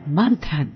मंथन।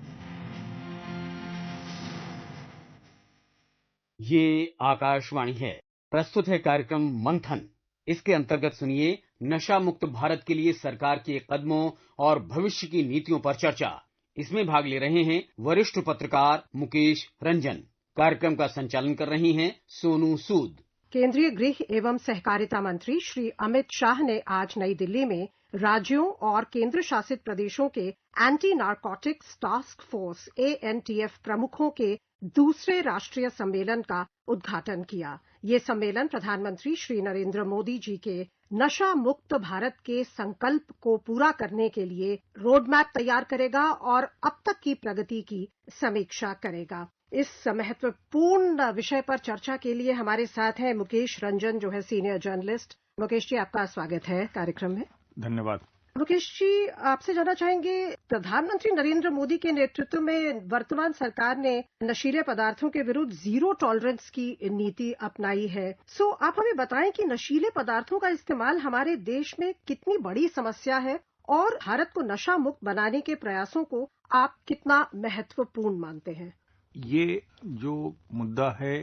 ये आकाशवाणी है। प्रस्तुत है कार्यक्रम मंथन। इसके अंतर्गत सुनिए नशा मुक्त भारत के लिए सरकार के कदमों और भविष्य की नीतियों पर चर्चा। इसमें भाग ले रहे हैं वरिष्ठ पत्रकार मुकेश रंजन। कार्यक्रम का संचालन कर रही हैं सोनू सूद। केंद्रीय गृह एवं सहकारिता मंत्री श्री अमित शाह ने आज नई दिल्ली में राज्यों और केंद्र शासित प्रदेशों के anti narcotics task force ANTF प्रमुखों के दूसरे राष्ट्रीय सम्मेलन का उद्घाटन किया। ये सम्मेलन प्रधानमंत्री श्री नरेंद्र मोदी जी के नशा मुक्त भारत के संकल्प को पूरा करने के लिए रोड मैप तैयार करेगा और अब तक की प्रगति की समीक्षा करेगा। इस महत्वपूर्ण विषय पर चर्चा के लिए हमारे साथ हैं मुकेश रंजन, जो है सीनियर जर्नलिस्ट। मुकेश जी, आपका स्वागत है कार्यक्रम में। धन्यवाद। मुकेश जी, आपसे जानना चाहेंगे, प्रधानमंत्री नरेंद्र मोदी के नेतृत्व में वर्तमान सरकार ने नशीले पदार्थों के विरुद्ध जीरो टॉलरेंस की नीति अपनाई है। आप हमें बताएं कि नशीले पदार्थों का इस्तेमाल हमारे देश में कितनी बड़ी समस्या है और भारत को नशा मुक्त बनाने के प्रयासों को आप कितना महत्वपूर्ण मानते हैं? ये जो मुद्दा है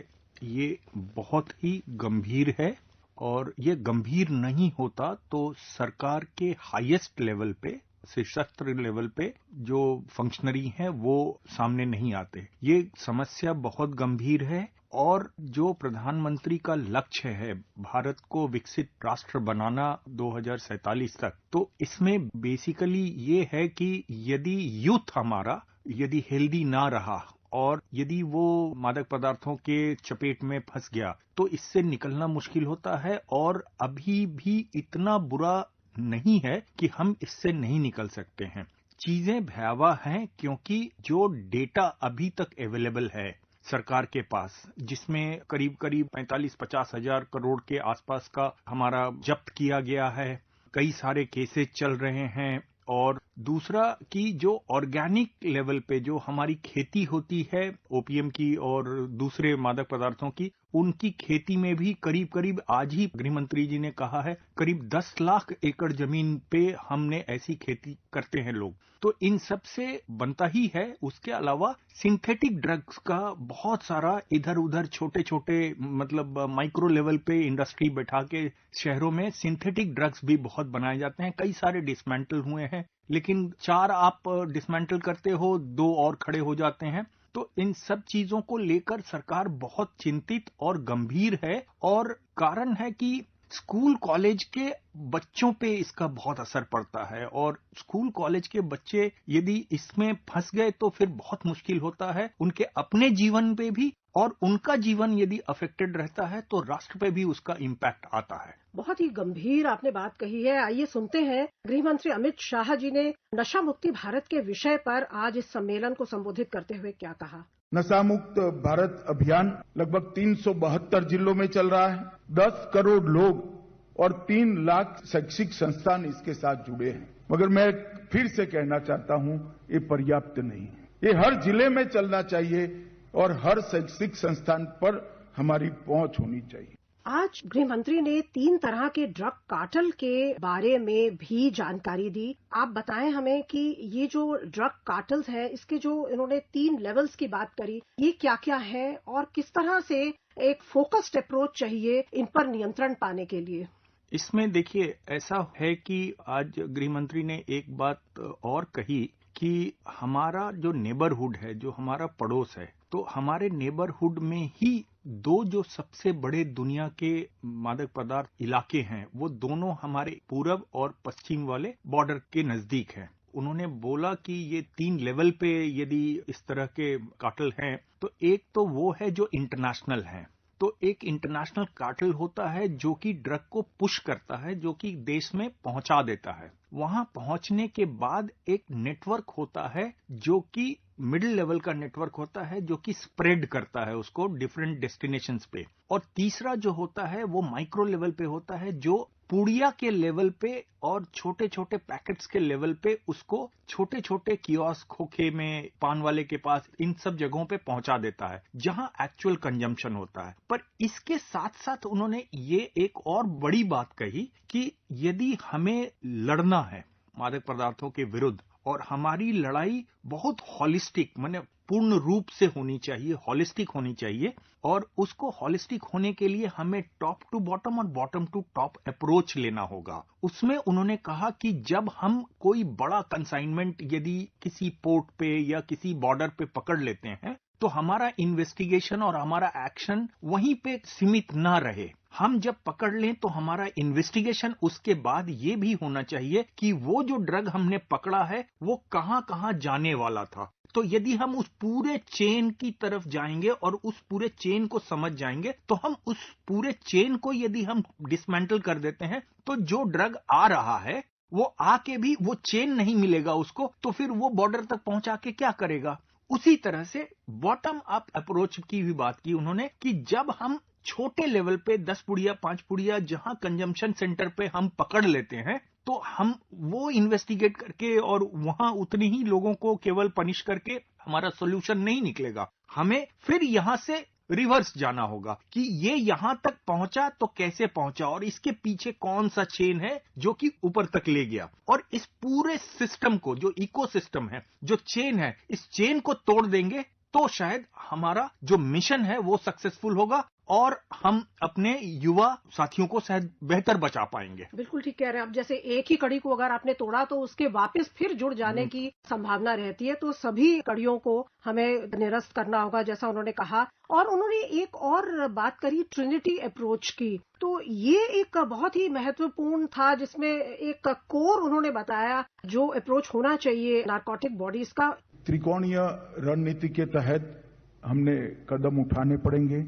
ये बहुत ही गंभीर है और ये गंभीर नहीं होता तो सरकार के हाईएस्ट लेवल पे, सशस्त्र लेवल पे जो फंक्शनरी हैं वो सामने नहीं आते। ये समस्या बहुत गंभीर है और जो प्रधानमंत्री का लक्ष्य है भारत को विकसित राष्ट्र बनाना 2047 तक, तो इसमें बेसिकली ये है कि यदि यूथ हमारा यदि हेल्दी ना रहा और यदि वो मादक पदार्थों के चपेट में फंस गया तो इससे निकलना मुश्किल होता है और अभी भी इतना बुरा नहीं है कि हम इससे नहीं निकल सकते हैं। चीजें भयावह हैं क्योंकि जो डेटा अभी तक अवेलेबल है सरकार के पास, जिसमें करीब 45-50 हजार करोड़ के आसपास का हमारा जब्त किया गया है, कई सारे केसेस चल रहे हैं। और दूसरा कि जो ऑर्गेनिक लेवल पे जो हमारी खेती होती है ओपीएम की और दूसरे मादक पदार्थों की, उनकी खेती में भी करीब आज ही गृह मंत्री जी ने कहा है करीब 10 लाख एकड़ जमीन पे हमने ऐसी खेती करते हैं लोग। तो इन सब से बनता ही है। उसके अलावा सिंथेटिक ड्रग्स का बहुत सारा इधर उधर छोटे छोटे मतलब माइक्रो लेवल पे इंडस्ट्री बैठा के शहरों में सिंथेटिक ड्रग्स भी बहुत बनाए जाते हैं। कई सारे डिसमेंटल हुए हैं, लेकिन 4 आप डिसमेंटल करते हो, 2 और खड़े हो जाते हैं। तो इन सब चीजों को लेकर सरकार बहुत चिंतित और गंभीर है और कारण है कि स्कूल कॉलेज के बच्चों पे इसका बहुत असर पड़ता है और स्कूल कॉलेज के बच्चे यदि इसमें फंस गए तो फिर बहुत मुश्किल होता है उनके अपने जीवन पे भी, और उनका जीवन यदि अफेक्टेड रहता है तो राष्ट्र पे भी उसका इम्पैक्ट आता है। बहुत ही गंभीर आपने बात कही है। आइए सुनते हैं गृह मंत्री अमित शाह जी ने नशा मुक्ति भारत के विषय पर आज इस सम्मेलन को संबोधित करते हुए क्या कहा। नशा मुक्त भारत अभियान लगभग 372 जिलों में चल रहा है। 10 करोड़ लोग और 3 लाख शैक्षिक संस्थान इसके साथ जुड़े हैं। मगर मैं फिर से कहना चाहता हूं, ये पर्याप्त नहीं है। ये हर जिले में चलना चाहिए और हर शैक्षिक संस्थान पर हमारी पहुंच होनी चाहिए। आज गृह मंत्री ने 3 तरह के ड्रग कार्टेल के बारे में भी जानकारी दी। आप बताएं हमें कि ये जो ड्रग कार्टेल्स हैं, इसके जो इन्होंने 3 लेवल्स की बात करी, ये क्या क्या है और किस तरह से एक फोकस्ड अप्रोच चाहिए इन पर नियंत्रण पाने के लिए। इसमें देखिए ऐसा है कि आज गृह मंत्री ने एक बात और कही कि हमारा जो नेबरहुड है, जो हमारा पड़ोस है, तो हमारे नेबरहुड में ही 2 जो सबसे बड़े दुनिया के मादक पदार्थ इलाके हैं वो दोनों हमारे पूरब और पश्चिम वाले बॉर्डर के नजदीक हैं। उन्होंने बोला कि ये 3 लेवल पे यदि इस तरह के कार्टेल हैं तो एक तो वो है जो इंटरनेशनल है। तो एक इंटरनेशनल कार्टेल होता है जो कि ड्रग को पुश करता है, जो कि देश में पहुंचा देता है। वहां पहुंचने के बाद एक नेटवर्क होता है जो कि मिडिल लेवल का नेटवर्क होता है, जो कि स्प्रेड करता है उसको डिफरेंट डेस्टिनेशंस पे। और तीसरा जो होता है वो माइक्रो लेवल पे होता है, जो पुड़िया के लेवल पे और छोटे छोटे पैकेट्स के लेवल पे उसको छोटे छोटे कियोस्क, खोखे में, पान वाले के पास, इन सब जगहों पे पहुंचा देता है जहां एक्चुअल कंजम्पशन होता है। पर इसके साथ साथ उन्होंने ये एक और बड़ी बात कही कि यदि हमें लड़ना है मादक पदार्थों के विरुद्ध और हमारी लड़ाई बहुत हॉलिस्टिक माने पूर्ण रूप से होनी चाहिए, हॉलिस्टिक होनी चाहिए। और उसको हॉलिस्टिक होने के लिए हमें टॉप टू बॉटम और बॉटम टू टॉप अप्रोच लेना होगा। उसमें उन्होंने कहा कि जब हम कोई बड़ा कंसाइनमेंट यदि किसी पोर्ट पे या किसी बॉर्डर पे पकड़ लेते हैं तो हमारा इन्वेस्टिगेशन और हमारा एक्शन वहीं पे सीमित ना रहे। हम जब पकड़ लें तो हमारा इन्वेस्टिगेशन उसके बाद ये भी होना चाहिए कि वो जो ड्रग हमने पकड़ा है वो कहां कहां जाने वाला था। तो यदि हम उस पूरे चेन की तरफ जाएंगे और उस पूरे चेन को समझ जाएंगे तो हम उस पूरे चेन को यदि हम डिसमेंटल कर देते हैं तो जो ड्रग आ रहा है वो आके भी वो चेन नहीं मिलेगा उसको, तो फिर वो बॉर्डर तक पहुंचा के क्या करेगा। उसी तरह से बॉटम अप अप्रोच की भी बात की उन्होंने कि जब हम छोटे लेवल पे 10 पुड़िया 5 पुड़िया जहां कंजम्पशन सेंटर पे हम पकड़ लेते हैं तो हम वो इन्वेस्टिगेट करके और वहां उतने ही लोगों को केवल पनिश करके हमारा सोल्यूशन नहीं निकलेगा। हमें फिर यहां से रिवर्स जाना होगा कि ये यहां तक पहुंचा तो कैसे पहुंचा और इसके पीछे कौन सा चेन है जो कि ऊपर तक ले गया। और इस पूरे सिस्टम को, जो इकोसिस्टम है, जो चेन है, इस चेन को तोड़ देंगे तो शायद हमारा जो मिशन है वो सक्सेसफुल होगा और हम अपने युवा साथियों को शायद बेहतर बचा पाएंगे। बिल्कुल ठीक कह रहे हैं आप। जैसे एक ही कड़ी को अगर आपने तोड़ा तो उसके वापस फिर जुड़ जाने की संभावना रहती है, तो सभी कड़ियों को हमें निरस्त करना होगा, जैसा उन्होंने कहा। और उन्होंने एक और बात करी ट्रिनिटी अप्रोच की, तो ये एक बहुत ही महत्वपूर्ण था जिसमें एक कोर उन्होंने बताया जो अप्रोच होना चाहिए नारकोटिक बॉडीज का। त्रिकोणीय रणनीति के तहत हमने कदम उठाने पड़ेंगे।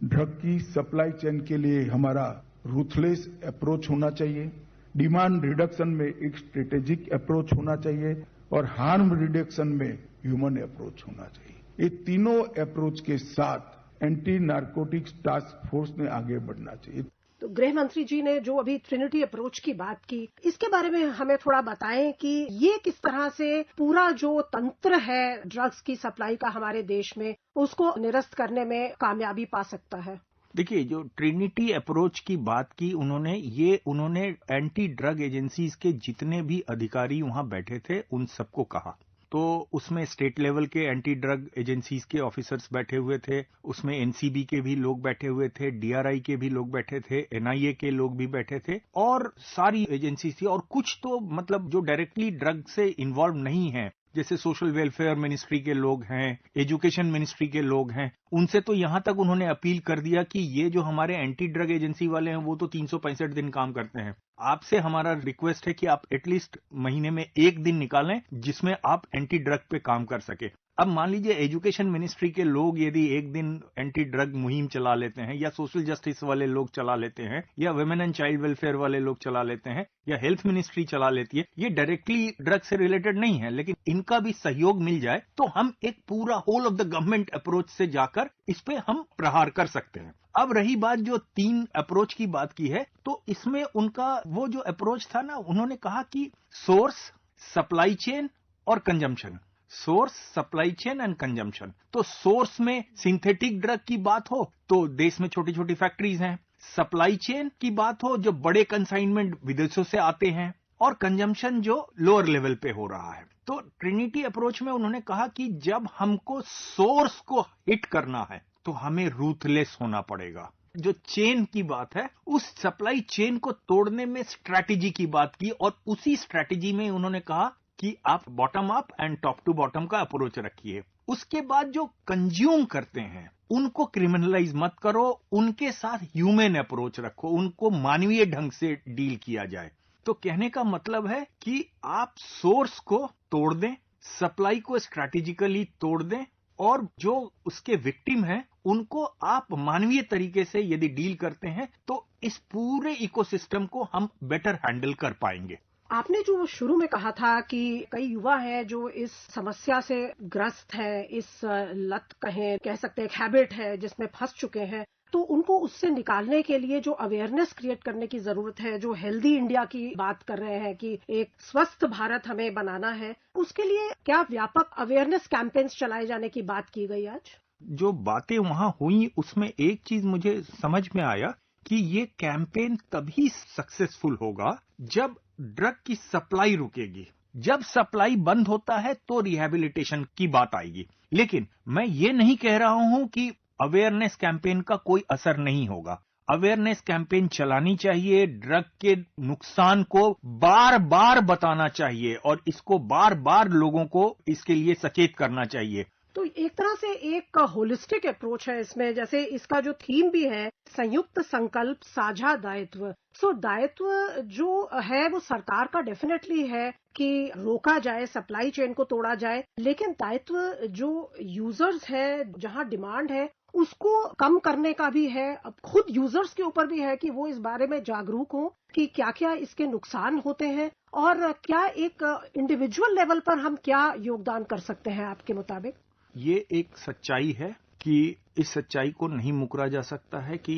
ड्रग की सप्लाई चेन के लिए हमारा रूथलेस अप्रोच होना चाहिए, डिमांड रिडक्शन में एक स्ट्रेटेजिक अप्रोच होना चाहिए और हार्म रिडक्शन में ह्यूमन अप्रोच होना चाहिए। ये तीनों अप्रोच के साथ एंटी नारकोटिक्स टास्क फोर्स ने आगे बढ़ना चाहिए। तो गृह मंत्री जी ने जो अभी ट्रिनिटी अप्रोच की बात की, इसके बारे में हमें थोड़ा बताएं कि ये किस तरह से पूरा जो तंत्र है ड्रग्स की सप्लाई का हमारे देश में, उसको निरस्त करने में कामयाबी पा सकता है। देखिए, जो ट्रिनिटी अप्रोच की बात की उन्होंने एंटी ड्रग एजेंसीज के जितने भी अधिकारी वहां बैठे थे उन सबको कहा। तो उसमें स्टेट लेवल के एंटी ड्रग एजेंसीज के ऑफिसर्स बैठे हुए थे, उसमें एनसीबी के भी लोग बैठे हुए थे, डीआरआई के भी लोग बैठे थे, एनआईए के लोग भी बैठे थे और सारी एजेंसीज थी। और कुछ तो मतलब जो डायरेक्टली ड्रग से इन्वॉल्व नहीं है, जैसे सोशल वेलफेयर मिनिस्ट्री के लोग हैं, एजुकेशन मिनिस्ट्री के लोग हैं, उनसे तो यहां तक उन्होंने अपील कर दिया कि ये जो हमारे एंटी ड्रग एजेंसी वाले हैं वो तो 365 दिन काम करते हैं। आपसे हमारा रिक्वेस्ट है कि आप एटलीस्ट महीने में एक दिन निकालें जिसमें आप एंटी ड्रग पे काम कर सके। अब मान लीजिए एजुकेशन मिनिस्ट्री के लोग यदि एक दिन एंटी ड्रग मुहिम चला लेते हैं या सोशल जस्टिस वाले लोग चला लेते हैं या वुमेन एंड चाइल्ड वेलफेयर वाले लोग चला लेते हैं या हेल्थ मिनिस्ट्री चला लेती है, ये डायरेक्टली ड्रग से रिलेटेड नहीं है, लेकिन इनका भी सहयोग मिल जाए तो हम एक पूरा whole of the government approach से जाकर इस पे हम प्रहार कर सकते हैं। अब रही बात जो 3 अप्रोच की बात की है, तो इसमें उनका वो जो अप्रोच था ना, उन्होंने कहा कि सोर्स, सप्लाई चेन और consumption. Source, supply chain and consumption. तो सोर्स में सिंथेटिक ड्रग की बात हो तो देश में छोटी छोटी फैक्ट्रीज हैं, सप्लाई चेन की बात हो जो बड़े कंसाइनमेंट विदेशों से आते हैं, और कंजम्पशन जो लोअर लेवल पे हो रहा है। तो ट्रिनिटी अप्रोच में उन्होंने कहा कि जब हमको सोर्स को हिट करना है तो हमें रूथलेस होना पड़ेगा। जो चेन की बात है, उस सप्लाई चेन को तोड़ने में स्ट्रैटेजी की बात की और उसी स्ट्रैटेजी में उन्होंने कहा कि आप bottom up and top to bottom का अप्रोच रखिए। उसके बाद जो कंज्यूम करते हैं उनको क्रिमिनलाइज मत करो, उनके साथ ह्यूमन अप्रोच रखो, उनको मानवीय ढंग से डील किया जाए। तो कहने का मतलब है कि आप सोर्स को तोड़ दें, सप्लाई को स्ट्रैटेजिकली तोड़ दें और जो उसके विक्टिम हैं उनको आप मानवीय तरीके से यदि डील करते हैं तो इस पूरे इकोसिस्टम को हम बेटर हैंडल कर पाएंगे। आपने जो शुरू में कहा था कि कई युवा हैं जो इस समस्या से ग्रस्त हैं, इस लत कह सकते हैं, एक हैबिट है जिसमें फंस चुके हैं, तो उनको उससे निकालने के लिए जो अवेयरनेस क्रिएट करने की जरूरत है, जो हेल्दी इंडिया की बात कर रहे हैं कि एक स्वस्थ भारत हमें बनाना है, उसके लिए क्या व्यापक अवेयरनेस कैंपेन्स चलाए जाने की बात की गई आज? जो बातें वहां हुई उसमें एक चीज मुझे समझ में आया कि ये कैंपेन तभी सक्सेसफुल होगा जब ड्रग की सप्लाई रुकेगी। जब सप्लाई बंद होता है तो रिहैबिलिटेशन की बात आएगी। लेकिन मैं ये नहीं कह रहा हूं कि अवेयरनेस कैंपेन का कोई असर नहीं होगा। अवेयरनेस कैंपेन चलानी चाहिए, ड्रग के नुकसान को बार बार बताना चाहिए और इसको बार बार लोगों को इसके लिए सचेत करना चाहिए। तो एक तरह से एक होलिस्टिक अप्रोच है इसमें, जैसे इसका जो थीम भी है संयुक्त संकल्प साझा दायित्व। सो दायित्व जो है वो सरकार का डेफिनेटली है कि रोका जाए, सप्लाई चेन को तोड़ा जाए, लेकिन दायित्व जो यूजर्स है, जहां डिमांड है उसको कम करने का भी है। अब खुद यूजर्स के ऊपर भी है कि वो इस बारे में जागरूक हो कि क्या क्या इसके नुकसान होते हैं और क्या एक इंडिविजुअल लेवल पर हम क्या योगदान कर सकते हैं आपके मुताबिक। ये एक सच्चाई है कि इस सच्चाई को नहीं मुकरा जा सकता है कि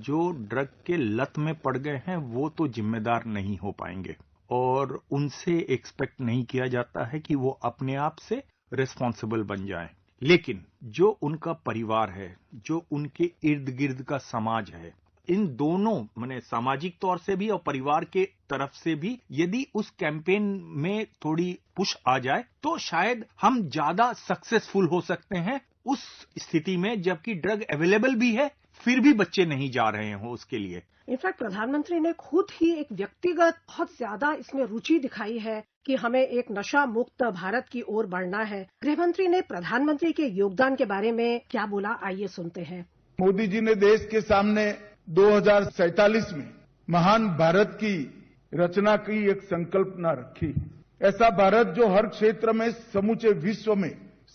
जो ड्रग के लत में पड़ गए हैं वो तो जिम्मेदार नहीं हो पाएंगे और उनसे एक्सपेक्ट नहीं किया जाता है कि वो अपने आप से रिस्पॉन्सिबल बन जाएं। लेकिन जो उनका परिवार है, जो उनके इर्द गिर्द का समाज है, इन दोनों माने सामाजिक तौर से भी और परिवार के तरफ से भी यदि उस कैंपेन में थोड़ी पुश आ जाए तो शायद हम ज्यादा सक्सेसफुल हो सकते हैं उस स्थिति में, जबकि ड्रग अवेलेबल भी है फिर भी बच्चे नहीं जा रहे हो उसके लिए। इनफैक्ट प्रधानमंत्री ने खुद ही एक व्यक्तिगत बहुत ज्यादा इसमें रुचि दिखाई है कि हमें एक नशा मुक्त भारत की ओर बढ़ना है। गृहमंत्री ने प्रधानमंत्री के योगदान के बारे में क्या बोला, आइए सुनते हैं। मोदी जी ने देश के सामने 2047 में महान भारत की रचना की एक संकल्पना रखी है। ऐसा भारत जो हर क्षेत्र में समूचे विश्व में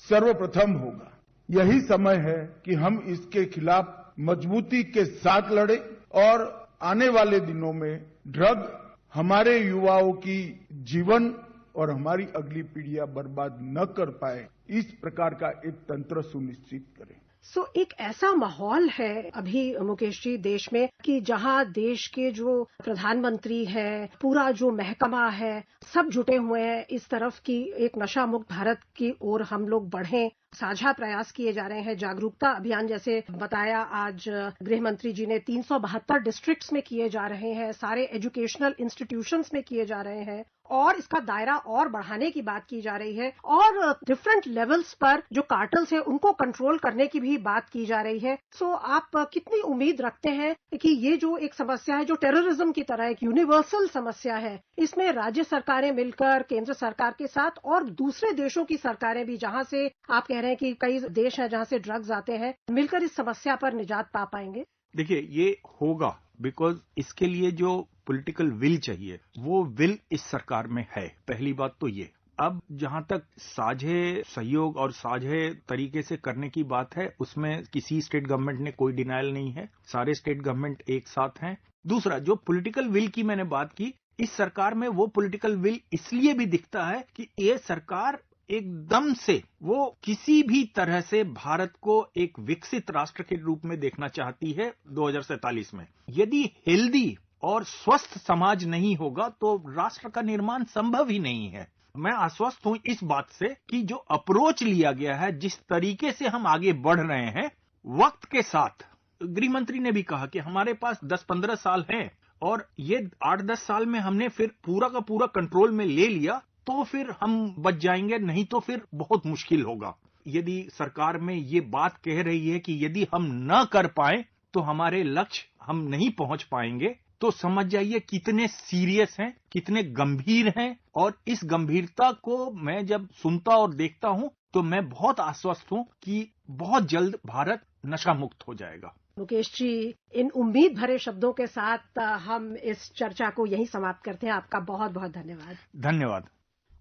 सर्वप्रथम होगा। यही समय है कि हम इसके खिलाफ मजबूती के साथ लड़ें और आने वाले दिनों में ड्रग हमारे युवाओं की जीवन और हमारी अगली पीढ़ियां बर्बाद न कर पाए, इस प्रकार का एक तंत्र सुनिश्चित करें। सो एक ऐसा माहौल है अभी मुकेश जी देश में कि जहां देश के जो प्रधानमंत्री है, पूरा जो महकमा है, सब जुटे हुए हैं इस तरफ की एक नशा मुक्त भारत की ओर हम लोग बढ़ें। साझा प्रयास किए जा रहे हैं, जागरूकता अभियान जैसे बताया आज गृह मंत्री जी ने 372 डिस्ट्रिक्ट्स में किए जा रहे हैं, सारे एजुकेशनल इंस्टीट्यूशंस में किए जा रहे हैं और इसका दायरा और बढ़ाने की बात की जा रही है और डिफरेंट लेवल्स पर जो कार्टल्स हैं उनको कंट्रोल करने की भी बात की जा रही है। सो आप कितनी उम्मीद रखते हैं कि ये जो एक समस्या है जो टेररिज्म की तरह एक यूनिवर्सल समस्या है, इसमें राज्य सरकारें मिलकर केंद्र सरकार के साथ और दूसरे देशों की सरकारें भी, जहां से आप कह रहे हैं कि कई देश हैं जहां से ड्रग्स आते हैं, मिलकर इस समस्या पर निजात पा पाएंगे? देखिए ये होगा बिकॉज इसके लिए जो पॉलिटिकल विल चाहिए वो विल इस सरकार में है। पहली बात तो ये। अब जहां तक साझे सहयोग और साझे तरीके से करने की बात है उसमें किसी स्टेट गवर्नमेंट ने कोई डिनायल नहीं है, सारे स्टेट गवर्नमेंट एक साथ हैं। दूसरा, जो पॉलिटिकल विल की मैंने बात की, इस सरकार में वो पॉलिटिकल विल इसलिए भी दिखता है कि ये सरकार एकदम से वो किसी भी तरह से भारत को एक विकसित राष्ट्र के रूप में देखना चाहती है 2047 में। यदि हेल्दी और स्वस्थ समाज नहीं होगा तो राष्ट्र का निर्माण संभव ही नहीं है। मैं आश्वस्त हूं इस बात से कि जो अप्रोच लिया गया है, जिस तरीके से हम आगे बढ़ रहे हैं वक्त के साथ, गृह मंत्री ने भी कहा कि हमारे पास 10-15 साल हैं और ये 8-10 साल में हमने फिर पूरा का पूरा कंट्रोल में ले लिया तो फिर हम बच जाएंगे, नहीं तो फिर बहुत मुश्किल होगा। यदि सरकार में ये बात कह रही है कि यदि हम न कर पाए तो हमारे लक्ष्य हम नहीं पहुंच पाएंगे, तो समझ जाइए कितने सीरियस हैं, कितने गंभीर हैं। और इस गंभीरता को मैं जब सुनता और देखता हूं तो मैं बहुत आश्वस्त हूं कि बहुत जल्द भारत नशा मुक्त हो जाएगा। मुकेश जी, इन उम्मीद भरे शब्दों के साथ हम इस चर्चा को यहीं समाप्त करते हैं। आपका बहुत बहुत धन्यवाद। धन्यवाद।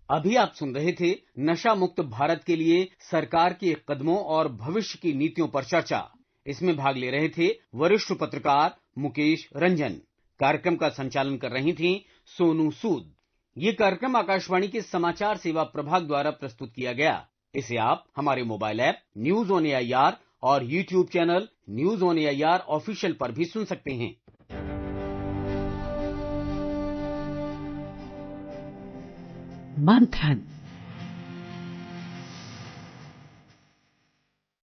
अभी आप सुन रहे थे नशा मुक्त भारत के लिए सरकार के कदमों और भविष्य की नीतियों पर चर्चा। इसमें भाग ले रहे थे वरिष्ठ पत्रकार मुकेश रंजन। कार्यक्रम का संचालन कर रही थी सोनू सूद। ये कार्यक्रम आकाशवाणी के समाचार सेवा प्रभाग द्वारा प्रस्तुत किया गया। इसे आप हमारे mobile app news on AIR और YouTube channel news on AIR official पर भी सुन सकते हैं। मंथन।